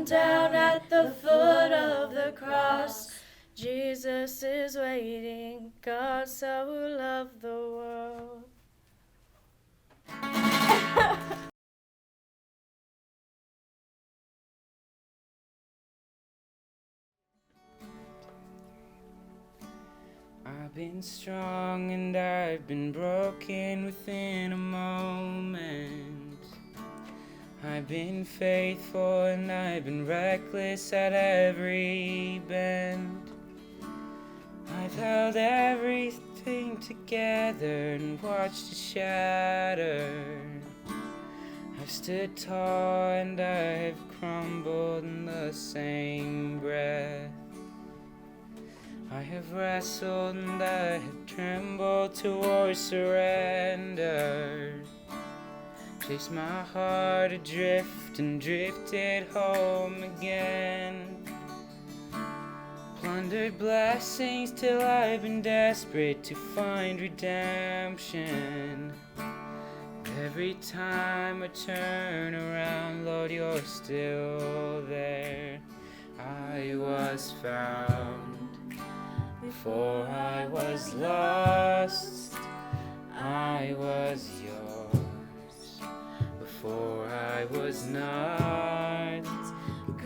down at the foot of the cross. Jesus is waiting, God so loved the world. I've been strong and I've been broken within a moment. I've been faithful and I've been reckless at every bend. I've held everything together and watched it shatter. I've stood tall and I've crumbled in the same breath. I have wrestled and I have trembled towards surrender. Chased my heart adrift and drifted home again. Plundered blessings till I've been desperate to find redemption. Every time I turn around, Lord, you're still there. I was found before I was lost. I was yours before I was not.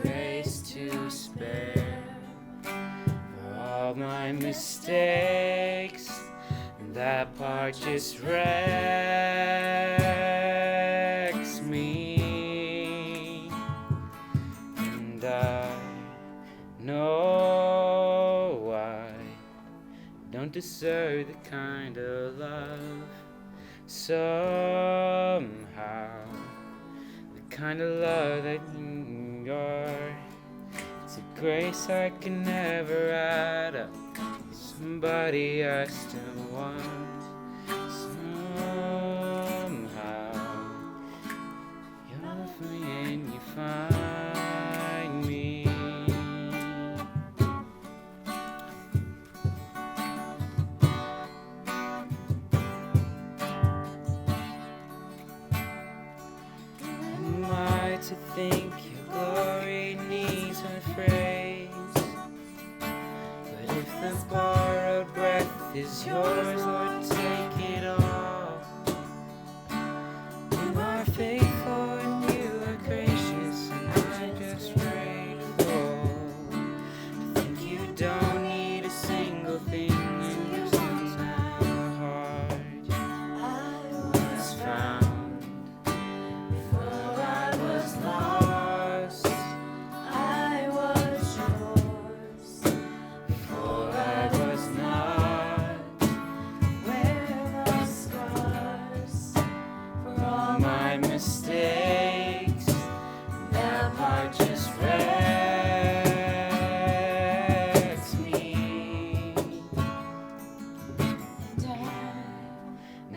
Grace to spare for all my mistakes, and that part just wrecks me. And I know I don't deserve the kind of love. Somehow, the kind of love that you're, it's a grace I can never add up. Somebody I still want. Somehow, you love me and you find me. To think your glory needs no phrase, but if the borrowed breath is yours, Lord, take it all. You are faithful and you are gracious, and I'm just grateful to think you don't need a single thing and you still my heart. I was found lost. I was yours before I was not. Wear the scars for all my mistakes. That part just wrecks me. And I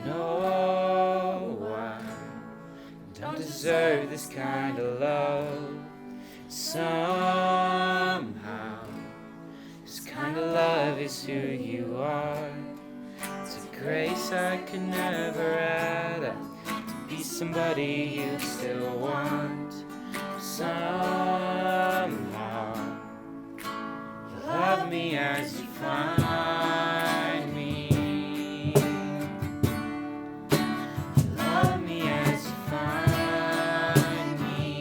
know I don't deserve this kind of love. Somehow, this kind of love is who you are. It's a grace I can never add up. To be somebody you still want. Somehow, you love me as you find me. You love me as you find me.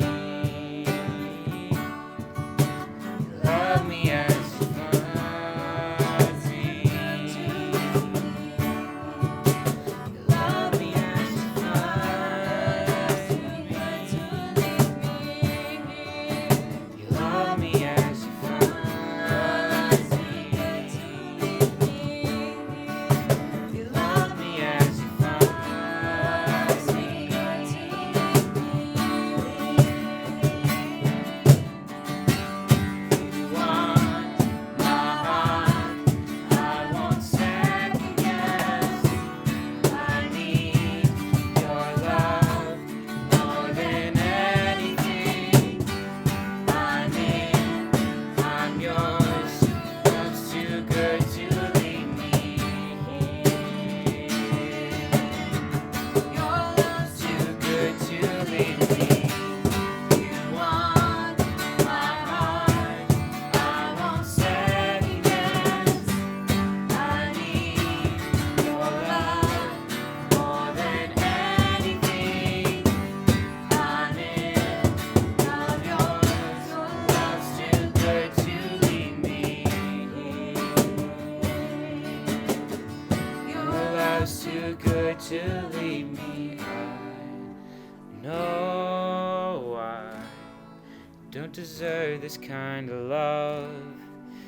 don't deserve this kind of love.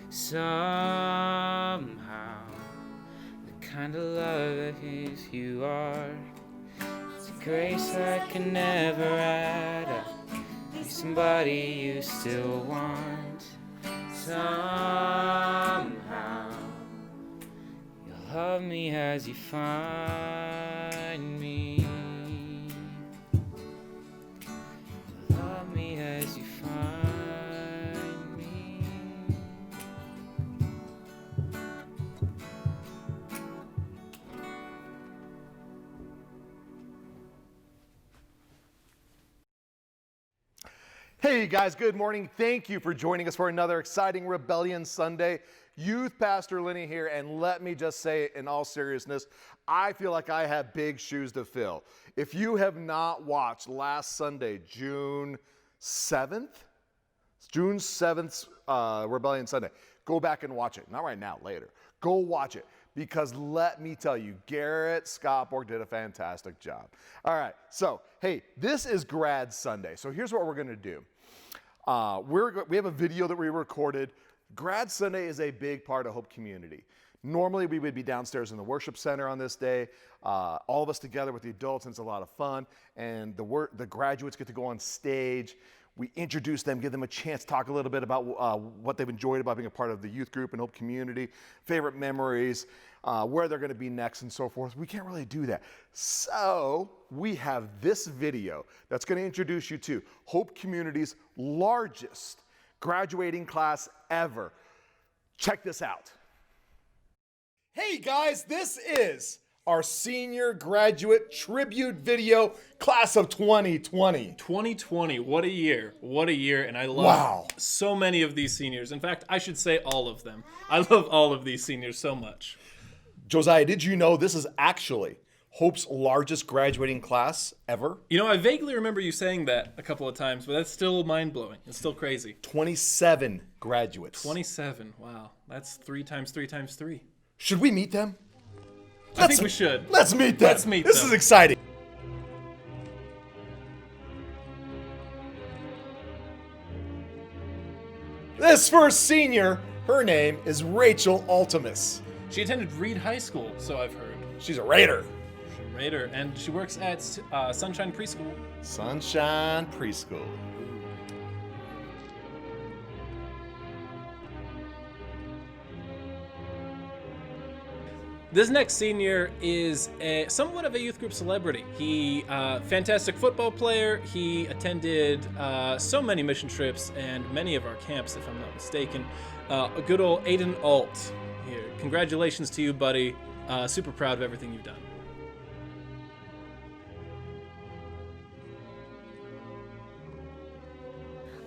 Somehow, the kind of love that is you are. It's a grace that can never add up. Be somebody you still want. Somehow, you'll love me as you find me. You'll love me as you find me. Hey you guys, good morning. Thank you for joining us for another exciting Rebellion Sunday. Youth Pastor Lenny here, and let me just say in all seriousness, I feel like I have big shoes to fill. If you have not watched last Sunday, June 7th, Rebellion Sunday, go back and watch it. Not right now, later. Go watch it. Because let me tell you, Garrett Scottborg did a fantastic job. All right, so hey, this is Grad Sunday. So here's what we're gonna do. We have a video that we recorded. Grad Sunday is a big part of Hope Community. Normally we would be downstairs in the worship center on this day, all of us together with the adults, and it's a lot of fun. And the graduates get to go on stage. We introduce them, give them a chance to talk a little bit about what they've enjoyed about being a part of the youth group and Hope Community, favorite memories, where they're going to be next, and so forth. We can't really do that. So we have this video that's going to introduce you to Hope Community's largest graduating class ever. Check this out. Hey guys, this is our senior graduate tribute video, class of 2020. 2020, what a year. What a year, and I love so many of these seniors. In fact, I should say all of them. I love all of these seniors so much. Josiah, did you know this is actually Hope's largest graduating class ever? You know, I vaguely remember you saying that a couple of times, but that's still mind-blowing. It's still crazy. 27 graduates. 27, wow. That's 3 times 3 times 3. Should we meet them? I think we should. Let's meet them. Let's meet them. This is exciting. This first senior, her name is Rachel Altimus. She attended Reed High School, so I've heard. She's a Raider. She's a Raider, and she works at Sunshine Preschool. Sunshine Preschool. This next senior is somewhat of a youth group celebrity. He, fantastic football player. He attended so many mission trips and many of our camps, if I'm not mistaken. A good old Aiden Alt here. Congratulations to you, buddy. Super proud of everything you've done.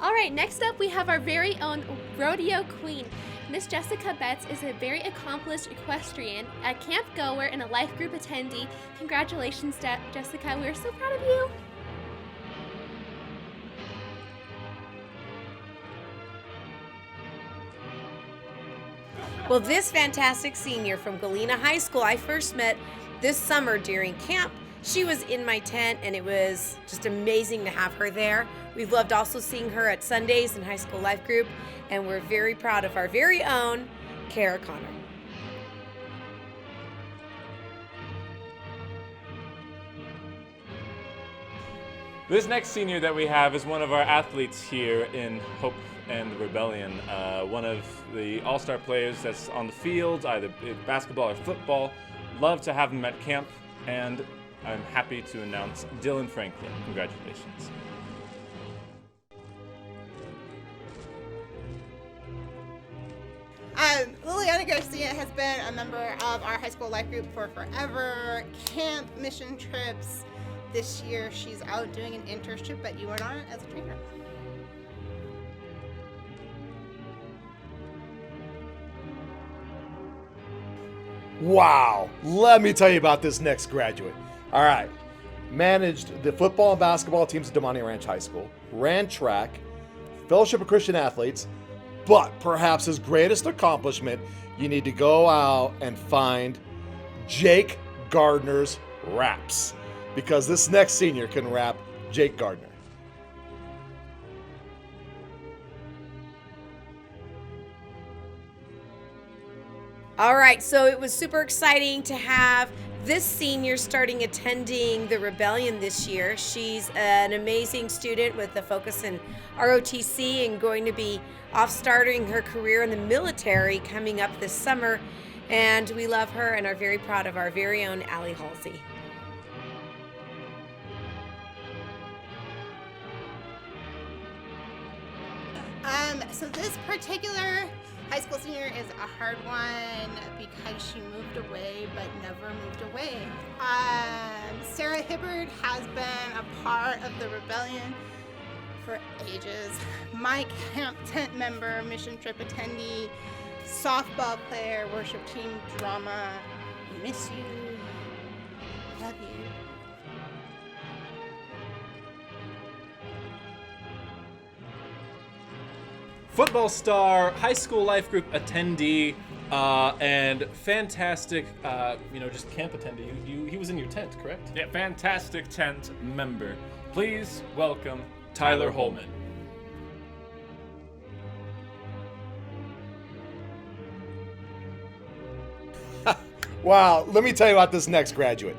All right, next up we have our very own rodeo queen. Miss Jessica Betts is a very accomplished equestrian, a camp goer, and a life group attendee. Congratulations, Jessica. We are so proud of you. Well, this fantastic senior from Galena High School I first met this summer during camp. She was in my tent, and it was just amazing to have her there. We've loved also seeing her at Sundays in high school life group, and we're very proud of our very own Kara Connor. This next senior that we have is one of our athletes here in Hope and Rebellion. One of the all-star players that's on the field, either basketball or football. Love to have him at camp, and I'm happy to announce Dylan Franklin. Congratulations. Liliana Garcia has been a member of our high school life group for forever. Camp, mission trips. This year she's out doing an internship at UNR as a trainer. Wow, let me tell you about this next graduate. All right, managed the football and basketball teams at Damani Ranch High School, ran track, Fellowship of Christian Athletes, but perhaps his greatest accomplishment, you need to go out and find Jake Gardner's raps, because this next senior can rap Jake Gardner. All right, so it was super exciting to have this senior starting attending the Rebellion this year. She's an amazing student with a focus in ROTC and going to be off starting her career in the military coming up this summer. And we love her and are very proud of our very own Allie Halsey. So this particular high school senior is a hard one because she moved away but never moved away. Sarah Hibbard has been a part of the Rebellion for ages. My camp tent member, mission trip attendee, softball player, worship team drama. Miss you. Love you. Football star, high school life group attendee, and fantastic, just camp attendee. He was in your tent, correct? Yeah, fantastic tent member. Please welcome Tyler Holman. Wow, let me tell you about this next graduate.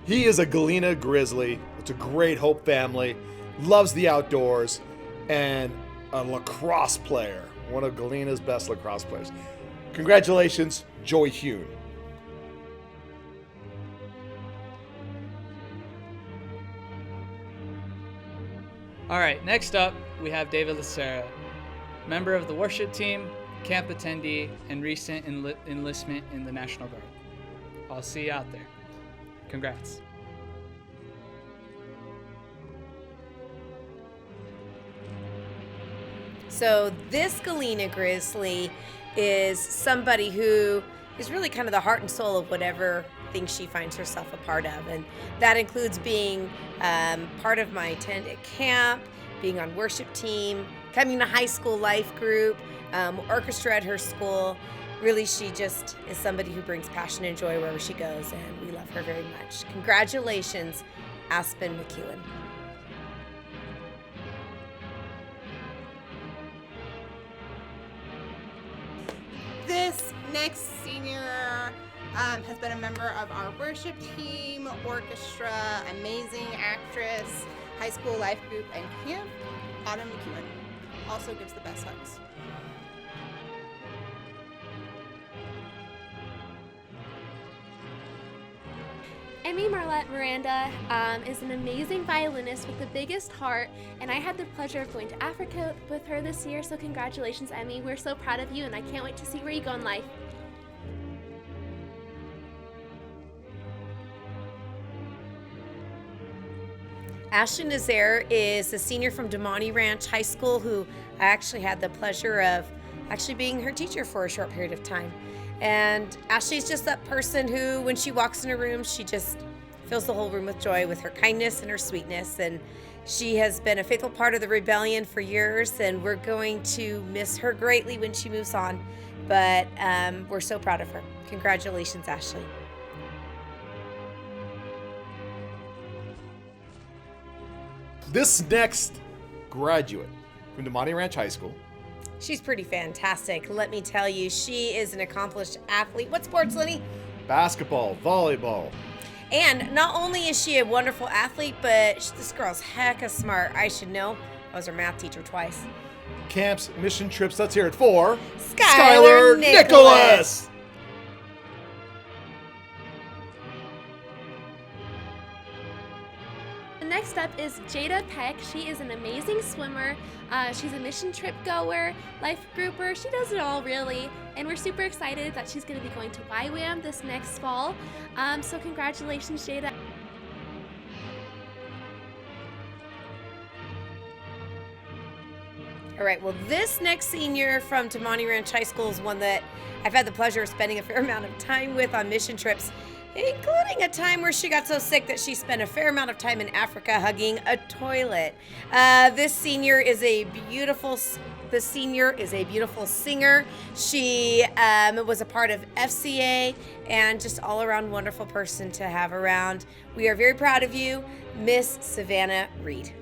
He is a Galena Grizzly. It's a great Hope family, loves the outdoors, and a lacrosse player, one of Galena's best lacrosse players. Congratulations, Joey Hune. All right, next up, we have David Lucera, member of the worship team, camp attendee, and recent enlistment in the National Guard. I'll see you out there. Congrats. So this Galena Grizzly is somebody who is really kind of the heart and soul of whatever thing she finds herself a part of. And that includes being part of my tent at camp, being on worship team, coming to high school life group, orchestra at her school. Really, she just is somebody who brings passion and joy wherever she goes, and we love her very much. Congratulations, Aspen McEwen. This next senior has been a member of our worship team, orchestra, amazing actress, high school life group, and camp. Autumn McEwen also gives the best hugs. Emmy Marlette Miranda is an amazing violinist with the biggest heart, and I had the pleasure of going to Africa with her this year, so congratulations, Emmy. We're so proud of you, and I can't wait to see where you go in life. Ashton Nazaire is a senior from Damani Ranch High School who I actually had the pleasure of actually being her teacher for a short period of time. And Ashley's just that person who, when she walks in a room, she just fills the whole room with joy with her kindness and her sweetness. And she has been a faithful part of the Rebellion for years, and we're going to miss her greatly when she moves on. But we're so proud of her. Congratulations, Ashley. This next graduate from Damani Ranch High School. She's pretty fantastic. Let me tell you, she is an accomplished athlete. What sports, Lenny? Basketball, volleyball. And not only is she a wonderful athlete, but this girl's hecka smart. I should know. I was her math teacher twice. Camps, mission trips, let's hear it for Skylar Nicholas. Next up is Jada Peck. She is an amazing swimmer. She's a mission trip goer, life grouper. She does it all, really. And we're super excited that she's going to be going to YWAM this next fall. So congratulations, Jada. All right, well, this next senior from Damani Ranch High School is one that I've had the pleasure of spending a fair amount of time with on mission trips, including a time where she got so sick that she spent a fair amount of time in Africa hugging a toilet. This senior is a beautiful singer. She was a part of FCA and just all around wonderful person to have around. We are very proud of you, Miss Savannah Reed.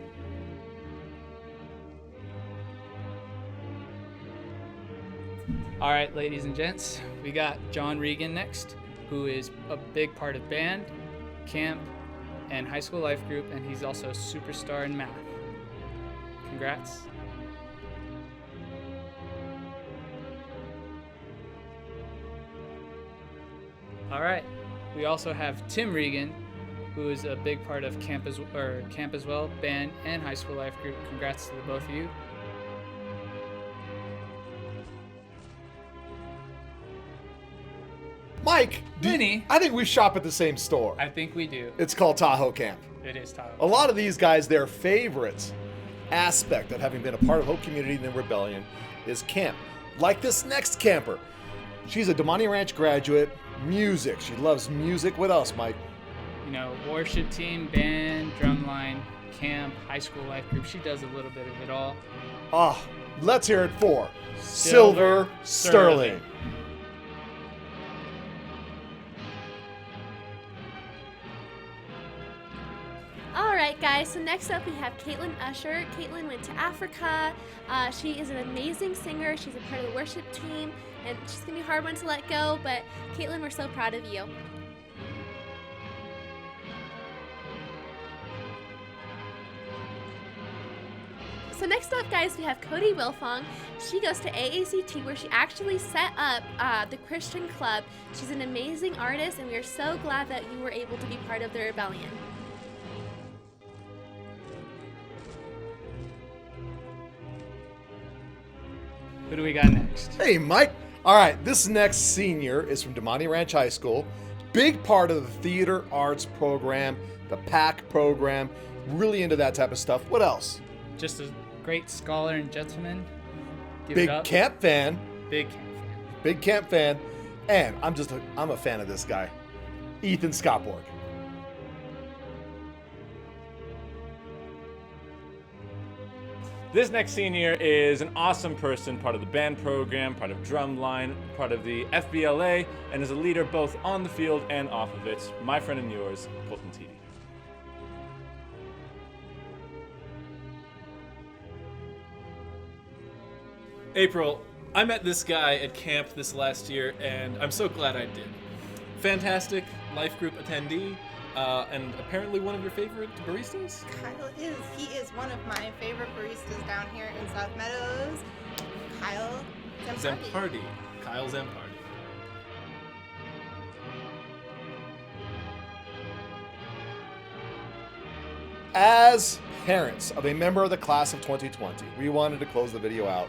All right, ladies and gents, we got John Regan next, who is a big part of band, camp, and high school life group, and he's also a superstar in math. Congrats. All right, we also have Tim Regan, who is a big part of camp as well, band, and high school life group. Congrats to the both of you. Mike, Vinny. I think we shop at the same store. I think we do. It's called Tahoe Camp. It is Tyler. A lot of these guys, their favorite aspect of having been a part of Hope Community and the Rebellion is camp. Like this next camper. She's a Damani Ranch graduate, music. She loves music. What else, Mike? You know, worship team, band, drumline, camp, high school life group. She does a little bit of it all. Let's hear it for Silver Sterling. All right, guys, so next up we have Caitlin Usher. Caitlin went to Africa. She is an amazing singer. She's a part of the worship team, and she's going to be a hard one to let go, but Caitlin, we're so proud of you. So next up, guys, we have Cody Wilfong. She goes to AACT, where she actually set up the Christian Club. She's an amazing artist, and we are so glad that you were able to be part of the Rebellion. Who do we got next? Hey, Mike. All right, this next senior is from Damani Ranch High School. Big part of the theater arts program, the PAC program, really into that type of stuff. What else? Just a great scholar and gentleman. Give Big it up. camp fan. Big camp fan. Big camp fan. And I'm a fan of this guy, Ethan Scottborg. This next senior is an awesome person, part of the band program, part of drumline, part of the FBLA, and is a leader both on the field and off of it. My friend and yours, Colton Teedy. April, I met this guy at camp this last year, and I'm so glad I did. Fantastic life group attendee, and apparently one of your favorite baristas? He is one of my favorite baristas down here in South Meadows. Kyle Zampardi. Kyle Zampardi. As parents of a member of the class of 2020, we wanted to close the video out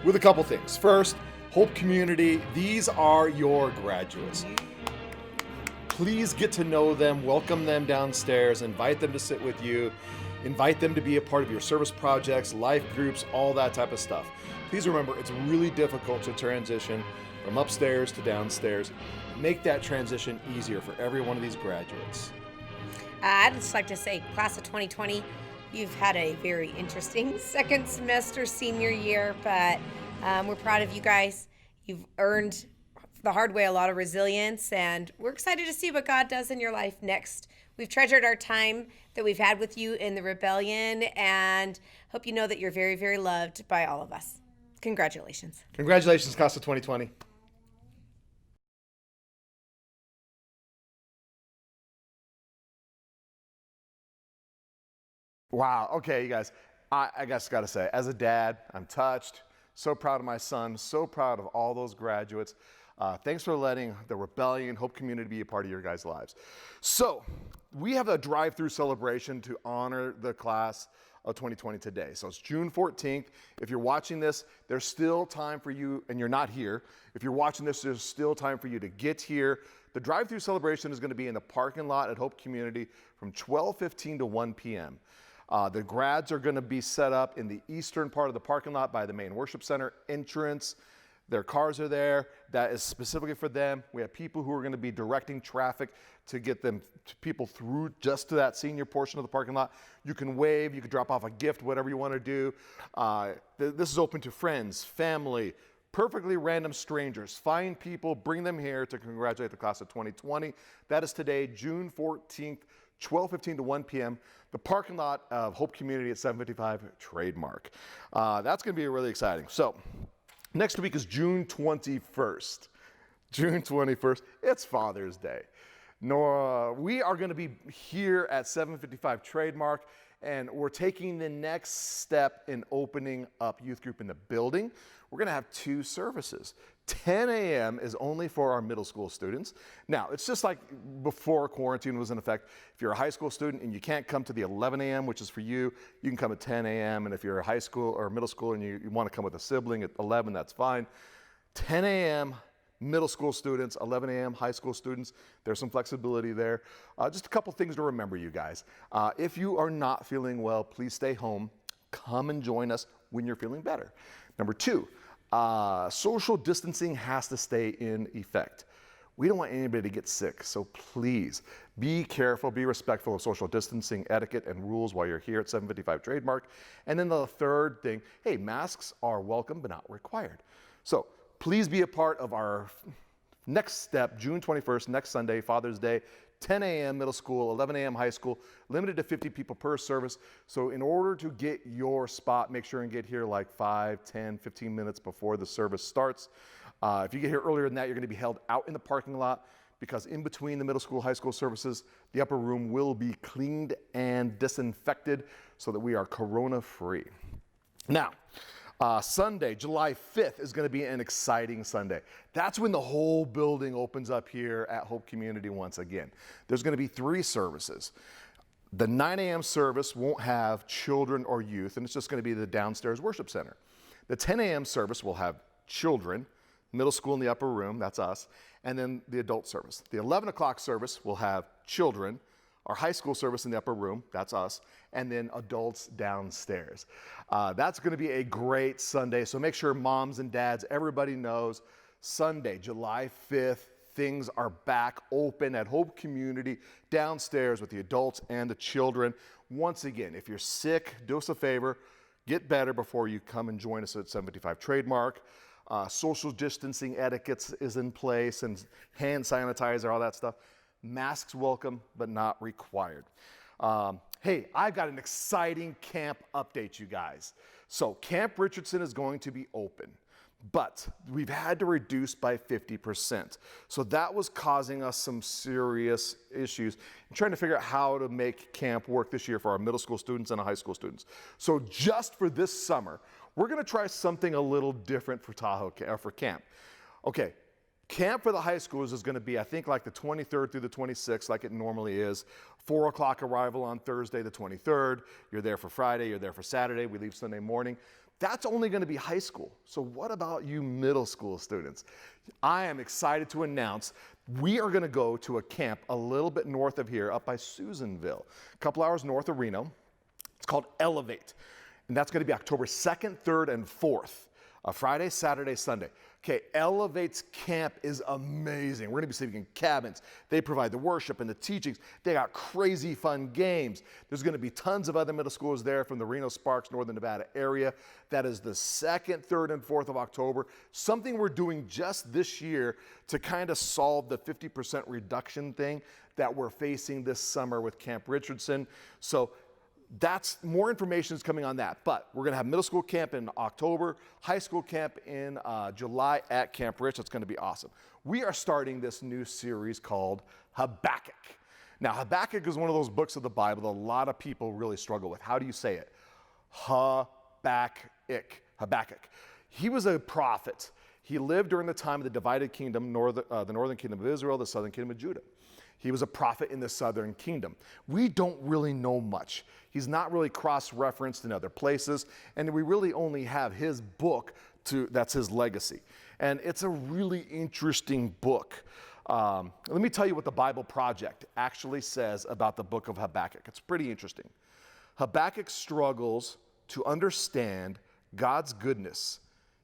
with a couple things. First, Hope Community, these are your graduates. Please get to know them, welcome them downstairs, invite them to sit with you, invite them to be a part of your service projects, life groups, all that type of stuff. Please remember, it's really difficult to transition from upstairs to downstairs. Make that transition easier for every one of these graduates. I'd just like to say, class of 2020, you've had a very interesting second semester senior year, but we're proud of you guys. You've earned the hard way a lot of resilience, and we're excited to see what God does in your life next. We've treasured our time that we've had with you in the Rebellion, and hope you know that you're very, very loved by all of us. Congratulations. Congratulations, class of 2020. Wow. Okay, you guys, I guess got to say, as a dad, I'm touched. So proud of my son. So proud of all those graduates. Thanks for letting the Rebellion Hope Community be a part of your guys' lives. So we have a drive-through celebration to honor the class of 2020 today. So it's June 14th. If you're watching this, there's still time for you, and you're not here. If you're watching this, there's still time for you to get here. The drive-through celebration is going to be in the parking lot at Hope Community from 12:15 to 1 p.m. The grads are going to be set up in the eastern part of the parking lot by the main worship center entrance. Their cars are there. That is specifically for them. We have people who are going to be directing traffic to get people through just to that senior portion of the parking lot. You can wave, you can drop off a gift, whatever you want to do. This is open to friends, family, perfectly random strangers. Find people, bring them here to congratulate the class of 2020. That is today, June 14th, 12:15 to 1 p.m. The parking lot of Hope Community at 755 Trademark. That's going to be really exciting. So Next week is June 21st. June 21st, it's Father's Day. Nora, we are going to be here at 755 Trademark, and we're taking the next step in opening up youth group in the building. We're going to have 2 services. 10 a.m. is only for our middle school students. Now, it's just like before quarantine was in effect. If you're a high school student and you can't come to the 11 a.m., which is for you, you can come at 10 a.m. And if you're a high school or middle school and you want to come with a sibling at 11, that's fine. 10 a.m. middle school students, 11 a.m. high school students. There's some flexibility there. Just a couple things to remember, you guys. If you are not feeling well, please stay home. Come and join us when you're feeling better. Number 2, social distancing has to stay in effect. We don't want anybody to get sick, so please be careful, be respectful of social distancing etiquette and rules while you're here at 755 Trademark. And then the third thing, hey, masks are welcome but not required. So please be a part of our next step, June 21st, next Sunday, Father's Day, 10 a.m. middle school, 11 a.m. high school, limited to 50 people per service. So in order to get your spot, make sure and get here like 5, 10, 15 minutes before the service starts. If you get here earlier than that, you're going to be held out in the parking lot, because in between the middle school, high school services, the upper room will be cleaned and disinfected so that we are corona-free. Now, Sunday, July 5th is going to be an exciting Sunday. That's when the whole building opens up here at Hope Community once again. There's going to be 3 services. The 9 a.m. service won't have children or youth, and it's just going to be the downstairs worship center. The 10 a.m. service will have children, middle school in the upper room, that's us, and then the adult service. The 11 o'clock service will have children, our high school service in the upper room, that's us, and then adults downstairs. That's going to be a great Sunday, so make sure moms and dads, everybody knows, Sunday, July 5th, things are back open at Hope Community downstairs with the adults and the children. Once again, if you're sick, do us a favor, get better before you come and join us at 755 Trademark. Social distancing etiquette is in place, and hand sanitizer, all that stuff. Masks welcome, but not required. Hey, I've got an exciting camp update, you guys. So Camp Richardson is going to be open, but we've had to reduce by 50%. So that was causing us some serious issues in trying to figure out how to make camp work this year for our middle school students and our high school students. So just for this summer, we're going to try something a little different for for camp. Okay. Camp for the high schools is going to be, I think, like the 23rd through the 26th, like it normally is. 4 o'clock arrival on Thursday, the 23rd. You're there for Friday, you're there for Saturday. We leave Sunday morning. That's only going to be high school. So what about you middle school students? I am excited to announce we are going to go to a camp a little bit north of here, up by Susanville, a couple hours north of Reno. It's called Elevate. And that's going to be October 2nd, 3rd, and 4th. Friday, Saturday, Sunday. Okay, Elevate's camp is amazing. We're going to be sleeping in cabins. They provide the worship and the teachings. They got crazy fun games. There's going to be tons of other middle schools there from the Reno Sparks, Northern Nevada area. That is the 2nd, 3rd, and 4th of October. Something we're doing just this year to kind of solve the 50% reduction thing that we're facing this summer with Camp Richardson. So that's more information is coming on that, but we're going to have middle school camp in October, high school camp in July at Camp Rich. It's going to be awesome. We are starting this new series called Habakkuk. Now, Habakkuk is one of those books of the Bible that a lot of people really struggle with. How do you say it? Habakkuk. Habakkuk. He was a prophet. He lived during the time of the divided kingdom, the northern kingdom of Israel, the southern kingdom of Judah. He was a prophet in the southern kingdom. We don't really know much. He's not really cross-referenced in other places, and we really only have his book that's his legacy. And it's a really interesting book. Let me tell you what the Bible Project actually says about the book of Habakkuk. It's pretty interesting. Habakkuk struggles to understand God's goodness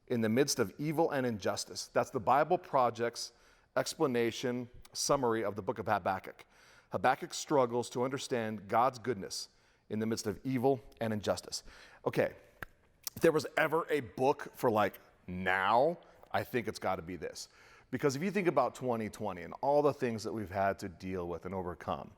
in the midst of evil and injustice. That's the Bible Project's explanation, summary of the book of Habakkuk. Habakkuk struggles to understand God's goodness in the midst of evil and injustice. Okay, if there was ever a book for like now, I think it's got to be this. Because if you think about 2020 and all the things that we've had to deal with and overcome,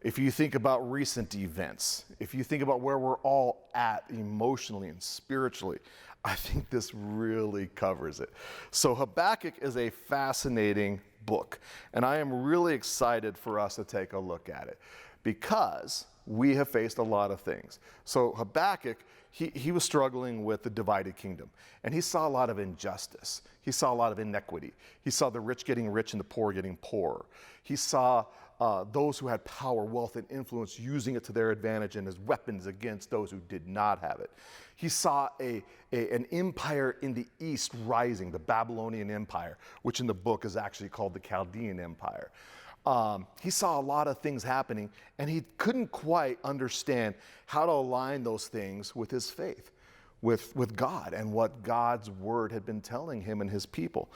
if you think about recent events, if you think about where we're all at emotionally and spiritually, I think this really covers it. So Habakkuk is a fascinating book, and I am really excited for us to take a look at it because we have faced a lot of things. So Habakkuk, he was struggling with the divided kingdom, and he saw a lot of injustice. He saw a lot of inequity. He saw the rich getting rich and the poor getting poorer. He saw those who had power, wealth, and influence using it to their advantage and as weapons against those who did not have it. He saw an empire in the east rising, the Babylonian Empire, which in the book is actually called the Chaldean Empire. He saw a lot of things happening, and he couldn't quite understand how to align those things with his faith, with God, and what God's word had been telling him and his people.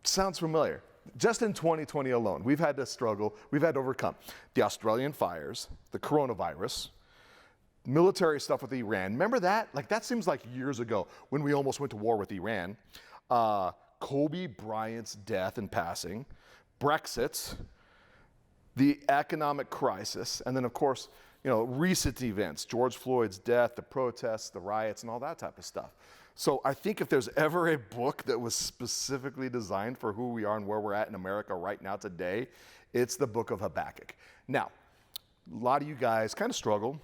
Sounds familiar? Just in 2020 alone, we've had to struggle, we've had to overcome the Australian fires, the coronavirus, military stuff with Iran. Remember that? Like, that seems like years ago when we almost went to war with Iran. Kobe Bryant's death and passing, Brexit, the economic crisis, and then, of course, recent events, George Floyd's death, the protests, the riots, and all that type of stuff. So I think if there's ever a book that was specifically designed for who we are and where we're at in America right now today, it's the book of Habakkuk. Now, a lot of you guys kind of struggle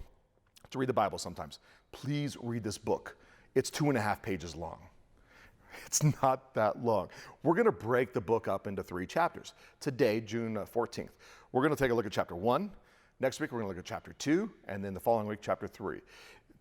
to read the Bible sometimes. Please read this book. It's 2.5 pages long. It's not that long. We're going to break the book up into 3 chapters. Today, June 14th, we're going to take a look at chapter 1. Next week, we're going to look at chapter 2, and then the following week, chapter 3.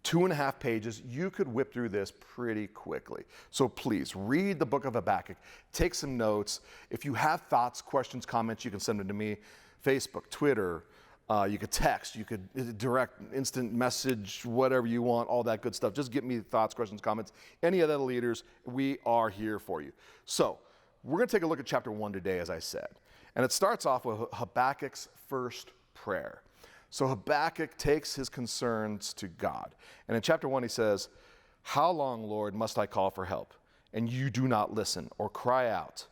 2.5 pages. You could whip through this pretty quickly. So please read the book of Habakkuk. Take some notes. If you have thoughts, questions, comments, you can send them to me. Facebook, Twitter. You could text. You could direct, instant message, whatever you want, all that good stuff. Just get me thoughts, questions, comments. Any of the leaders, we are here for you. So we're going to take a look at chapter 1 today, as I said. And it starts off with Habakkuk's first prayer. So Habakkuk takes his concerns to God. And in chapter 1, he says, "How long, Lord, must I call for help, and you do not listen, or cry out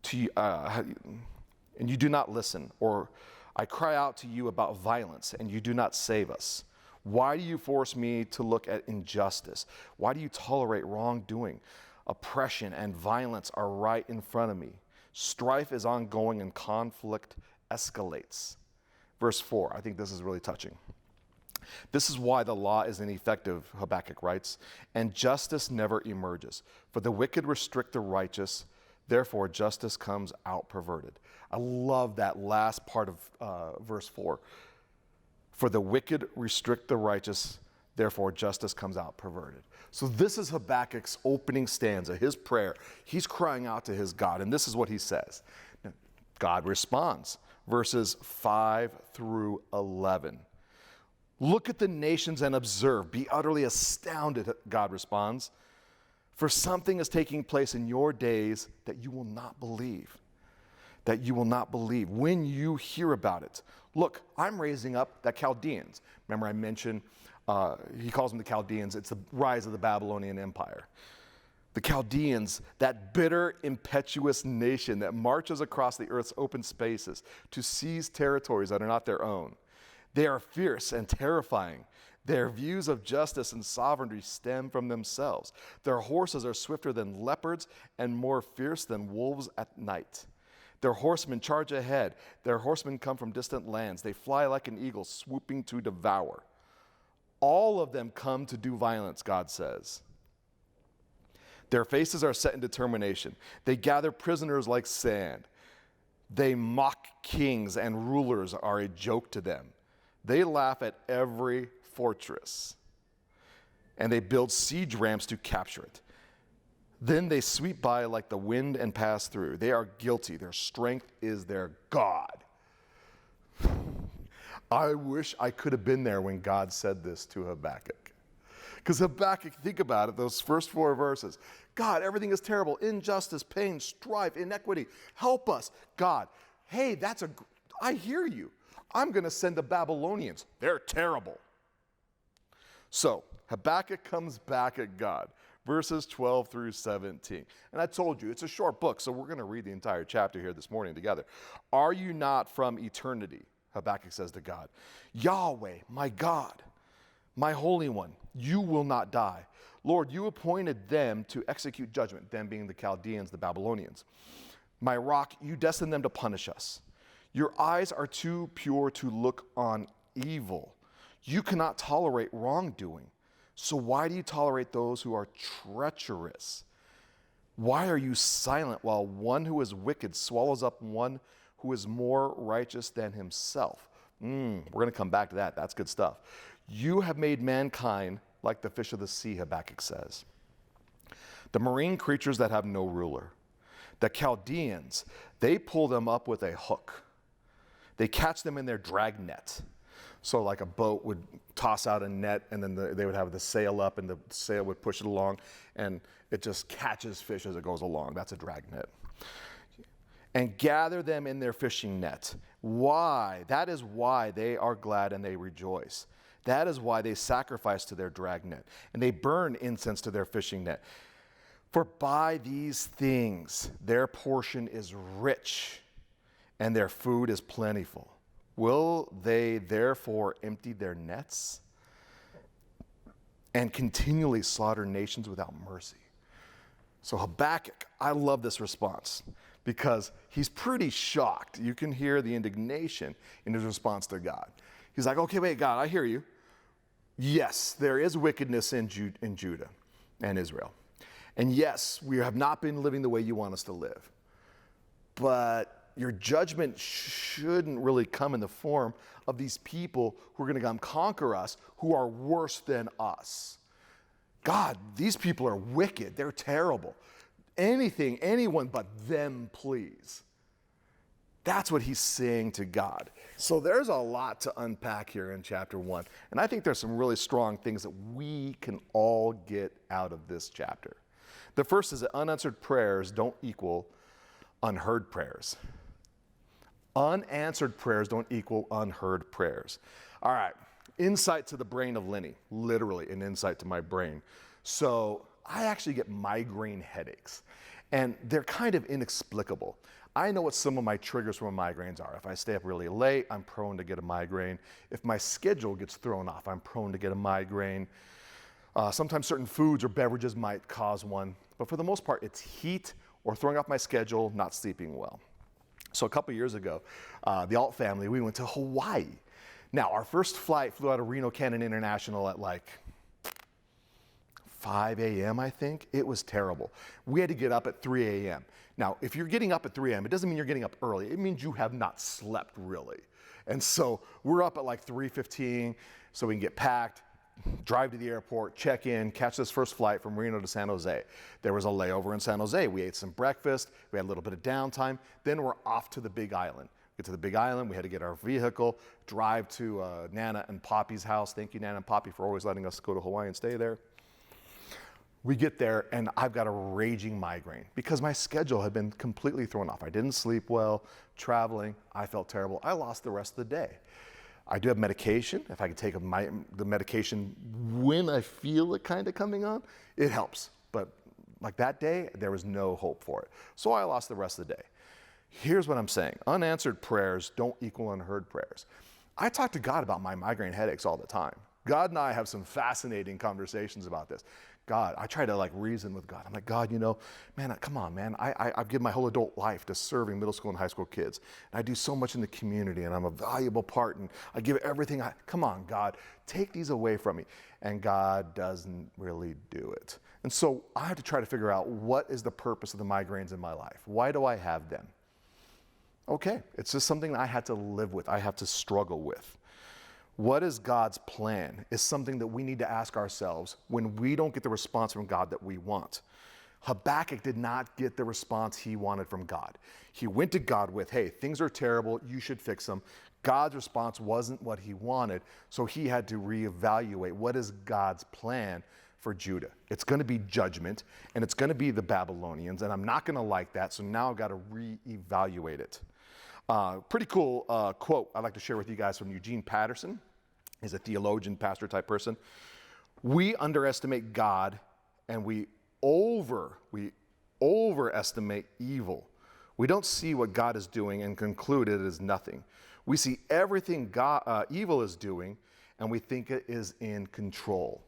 to and you do not listen, or I cry out to you about violence, and you do not save us? Why do you force me to look at injustice? Why do you tolerate wrongdoing? Oppression and violence are right in front of me. Strife is ongoing and conflict escalates." Verse 4, I think this is really touching. "This is why the law is ineffective," Habakkuk writes, "and justice never emerges. For the wicked restrict the righteous, therefore justice comes out perverted." I love that last part of verse 4. "For the wicked restrict the righteous, therefore justice comes out perverted." So this is Habakkuk's opening stanza, his prayer. He's crying out to his God, and this is what he says. Now, God responds. Verses 5 through 11. "Look at the nations and observe. Be utterly astounded," God responds. "For something is taking place in your days that you will not believe. That you will not believe when you hear about it. Look, I'm raising up the Chaldeans." Remember I mentioned, he calls them the Chaldeans. It's the rise of the Babylonian Empire. The Chaldeans, that bitter, impetuous nation that marches across the earth's open spaces to seize territories that are not their own. They are fierce and terrifying. Their views of justice and sovereignty stem from themselves. Their horses are swifter than leopards and more fierce than wolves at night. Their horsemen charge ahead. Their horsemen come from distant lands. They fly like an eagle, swooping to devour. All of them come to do violence, God says. Their faces are set in determination. They gather prisoners like sand. They mock kings, and rulers are a joke to them. They laugh at every fortress, and they build siege ramps to capture it. Then they sweep by like the wind and pass through. They are guilty. Their strength is their God. I wish I could have been there when God said this to Habakkuk. Because Habakkuk, think about it, those first 4 verses. God, everything is terrible. Injustice, pain, strife, inequity. Help us. God, hey, I hear you. I'm going to send the Babylonians. They're terrible. So Habakkuk comes back at God. Verses 12 through 17. And I told you, it's a short book, so we're going to read the entire chapter here this morning together. "Are you not from eternity, Habakkuk says to God, Yahweh, my God, my Holy One, you will not die. Lord, you appointed them to execute judgment, them being the Chaldeans, the Babylonians. My rock, you destined them to punish us. Your eyes are too pure to look on evil. You cannot tolerate wrongdoing. So why do you tolerate those who are treacherous? Why are you silent while one who is wicked swallows up one who is more righteous than himself? We're going to come back to that. That's good stuff. You have made mankind like the fish of the sea, Habakkuk says. The marine creatures that have no ruler. The Chaldeans, they pull them up with a hook. They catch them in their drag net. So like a boat would toss out a net, and then they would have the sail up, and the sail would push it along, and it just catches fish as it goes along. That's a drag net. And gather them in their fishing net. Why? That is why they are glad and they rejoice. That is why they sacrifice to their drag net, and they burn incense to their fishing net. For by these things their portion is rich, and their food is plentiful. Will they therefore empty their nets and continually slaughter nations without mercy? So Habakkuk, I love this response because he's pretty shocked. You can hear the indignation in his response to God. He's like, okay, wait, God, I hear you. Yes, there is wickedness in Judah and Israel. And yes, we have not been living the way you want us to live. But your judgment shouldn't really come in the form of these people who are going to come conquer us, who are worse than us. God, these people are wicked. They're terrible. Anyone but them, please. That's what he's saying to God. So there's a lot to unpack here in chapter 1. And I think there's some really strong things that we can all get out of this chapter. The first is that unanswered prayers don't equal unheard prayers. Unanswered prayers don't equal unheard prayers. All right, insight to the brain of Lenny, literally an insight to my brain. So I actually get migraine headaches, and they're kind of inexplicable. I know what some of my triggers for migraines are. If I stay up really late, I'm prone to get a migraine. If my schedule gets thrown off, I'm prone to get a migraine. Sometimes certain foods or beverages might cause one, but for the most part, it's heat or throwing off my schedule, not sleeping well. So a couple years ago, the Alt family, we went to Hawaii. Now, our first flight flew out of Reno Cannon International at like 5 a.m., I think. It was terrible. We had to get up at 3 a.m. Now, if you're getting up at 3 a.m., it doesn't mean you're getting up early. It means you have not slept really. And so we're up at like 3:15 so we can get packed, drive to the airport, check in, catch this first flight from Reno to San Jose. There was a layover in San Jose. We ate some breakfast. We had a little bit of downtime. Then we're off to the Big Island. Get to the Big Island. We had to get our vehicle, drive to Nana and Poppy's house. Thank you, Nana and Poppy, for always letting us go to Hawaii and stay there. We get there, and I've got a raging migraine because my schedule had been completely thrown off. I didn't sleep well, traveling. I felt terrible. I lost the rest of the day. I do have medication. If I could take the medication when I feel it kind of coming on, it helps. But like that day, there was no hope for it. So I lost the rest of the day. Here's what I'm saying. Unanswered prayers don't equal unheard prayers. I talk to God about my migraine headaches all the time. God and I have some fascinating conversations about this. God, I try to like reason with God. I'm like, God, man, come on, man. I've given my whole adult life to serving middle school and high school kids. And I do so much in the community, and I'm a valuable part, and I give everything. Come on, God, take these away from me. And God doesn't really do it. And so I have to try to figure out what is the purpose of the migraines in my life. Why do I have them? Okay, it's just something I had to live with. I have to struggle with. What is God's plan is something that we need to ask ourselves when we don't get the response from God that we want. Habakkuk did not get the response he wanted from God. He went to God with, hey, things are terrible, you should fix them. God's response wasn't what he wanted, so he had to reevaluate what is God's plan for Judah. It's going to be judgment, and it's going to be the Babylonians, and I'm not going to like that, so now I've got to reevaluate it. Pretty cool quote I'd like to share with you guys from Eugene Patterson. He's a theologian, pastor type person. We underestimate God, and we overestimate evil. We don't see what God is doing and conclude it is nothing. We see everything evil is doing, and we think it is in control.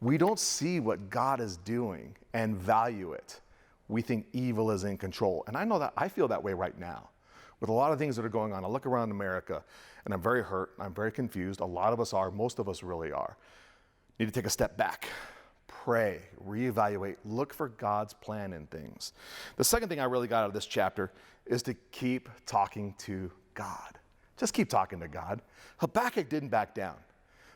We don't see what God is doing and value it. We think evil is in control. And I know that I feel that way right now with a lot of things that are going on. I look around America and I'm very hurt. I'm very confused. A lot of us are. Most of us really are. Need to take a step back, pray, reevaluate, look for God's plan in things. The second thing I really got out of this chapter is to keep talking to God. Just keep talking to God. Habakkuk didn't back down.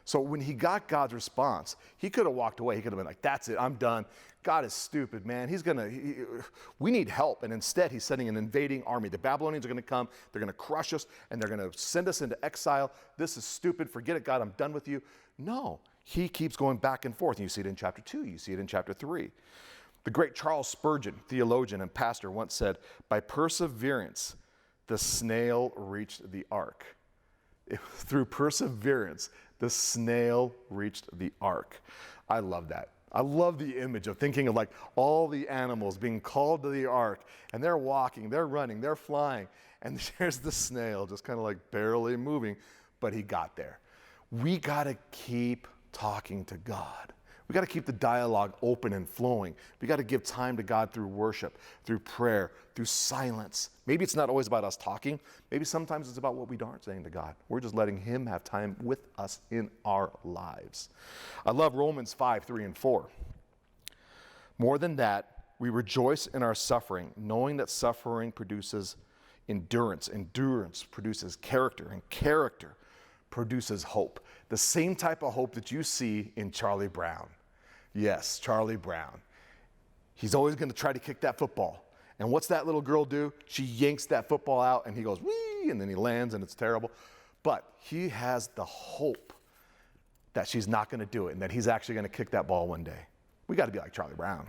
So when he got God's response, he could have walked away. He could have been like, that's it, I'm done. God is stupid, man. We need help. And instead, he's sending an invading army. The Babylonians are going to come. They're going to crush us, and they're going to send us into exile. This is stupid. Forget it, God. I'm done with you. No, he keeps going back and forth. And you see it in chapter 2. You see it in chapter 3. The great Charles Spurgeon, theologian and pastor, once said, by perseverance, the snail reached the ark. Through perseverance, the snail reached the ark. I love that. I love the image of thinking of like all the animals being called to the ark, and they're walking, they're running, they're flying, and there's the snail just kind of like barely moving, but he got there. We got to keep talking to God. We got to keep the dialogue open and flowing. We got to give time to God through worship, through prayer, through silence. Maybe it's not always about us talking. Maybe sometimes it's about what we aren't saying to God. We're just letting him have time with us in our lives. I love Romans 5, 3, and 4. More than that, we rejoice in our suffering, knowing that suffering produces endurance. Endurance produces character, and character produces hope. The same type of hope that you see in Charlie Brown. Yes, Charlie Brown. He's always going to try to kick that football. And what's that little girl do? She yanks that football out and he goes, whee, and then he lands and it's terrible. But he has the hope that she's not going to do it and that he's actually going to kick that ball one day. We got to be like Charlie Brown.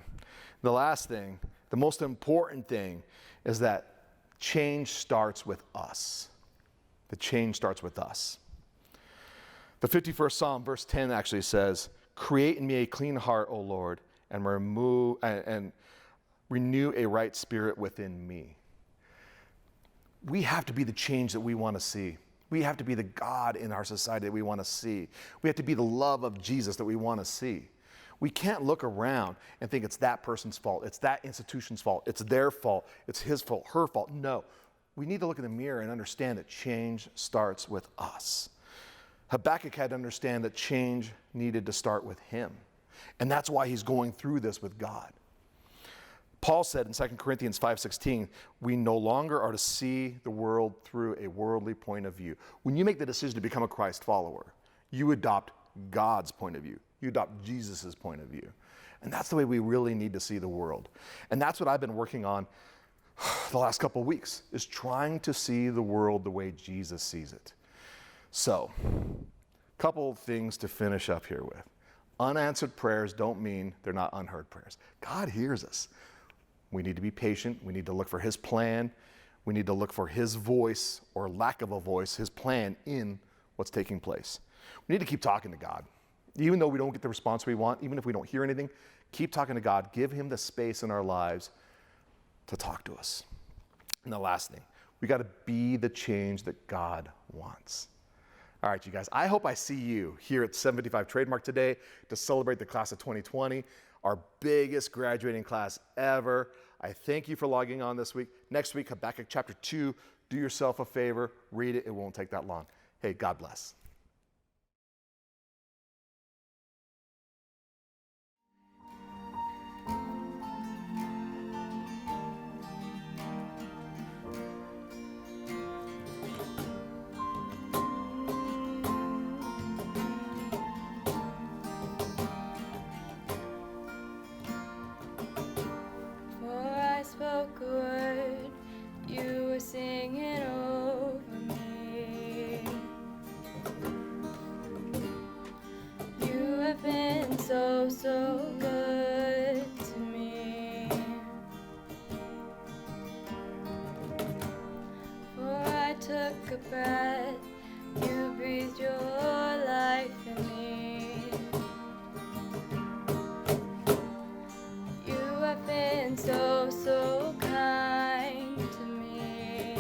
The last thing, the most important thing, is that change starts with us. The change starts with us. The 51st Psalm, verse 10 actually says, create in me a clean heart, O Lord, and renew a right spirit within me. We have to be the change that we want to see. We have to be the God in our society that we want to see. We have to be the love of Jesus that we want to see. We can't look around and think it's that person's fault, it's that institution's fault, it's their fault, it's his fault, her fault. No, we need to look in the mirror and understand that change starts with us. Habakkuk had to understand that change needed to start with him. And that's why he's going through this with God. Paul said in 2 Corinthians 5:16, we no longer are to see the world through a worldly point of view. When you make the decision to become a Christ follower, you adopt God's point of view. You adopt Jesus' point of view. And that's the way we really need to see the world. And that's what I've been working on the last couple of weeks, is trying to see the world the way Jesus sees it. So, a couple things to finish up here with. Unanswered prayers don't mean they're not unheard prayers. God hears us. We need to be patient. We need to look for his plan. We need to look for his voice, or lack of a voice, his plan in what's taking place. We need to keep talking to God. Even though we don't get the response we want, even if we don't hear anything, keep talking to God. Give him the space in our lives to talk to us. And the last thing, we got to be the change that God wants. All right, you guys, I hope I see you here at 755 Trademark today to celebrate the class of 2020, our biggest graduating class ever. I thank you for logging on this week. Next week, Habakkuk chapter 2. Do yourself a favor, read it. It won't take that long. Hey, God bless. Spoke a word, you were singing over me. You have been so, so good to me. For I took a breath, you breathed your life in me. You have been so, so kind to me.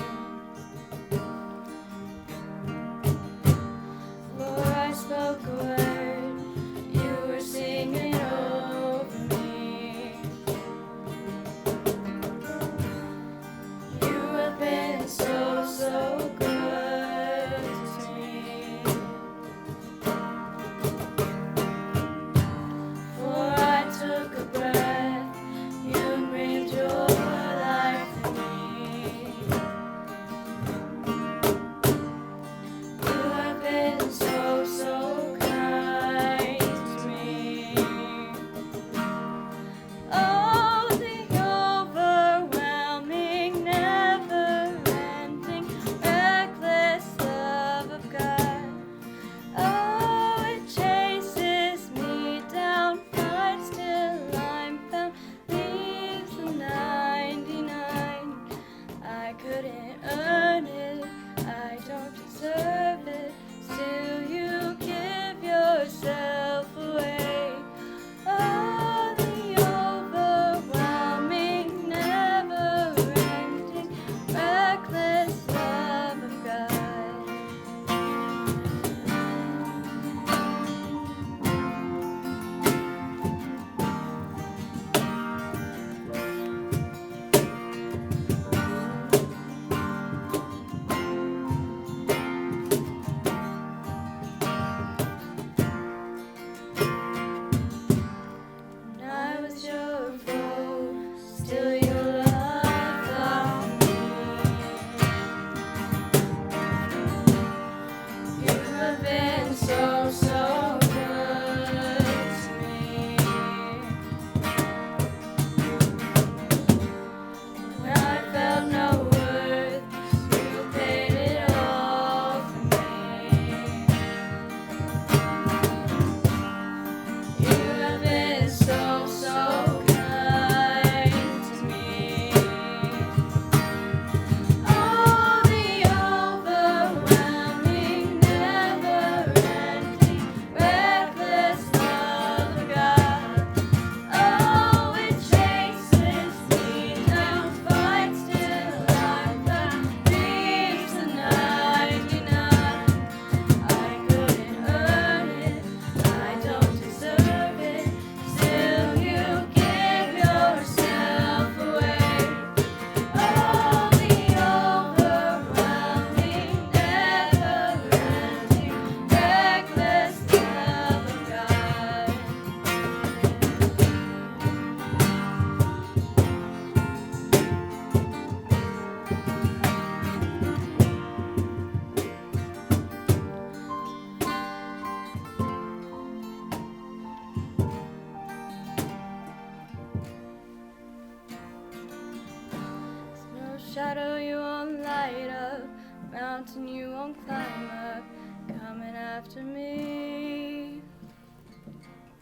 shadow you won't light up, mountain you won't climb up, coming after me.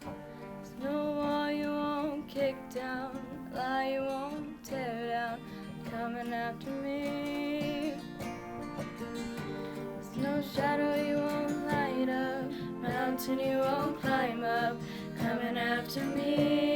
There's no wall you won't kick down, lie you won't tear down, coming after me. There's no shadow you won't light up, mountain you won't climb up, coming after me.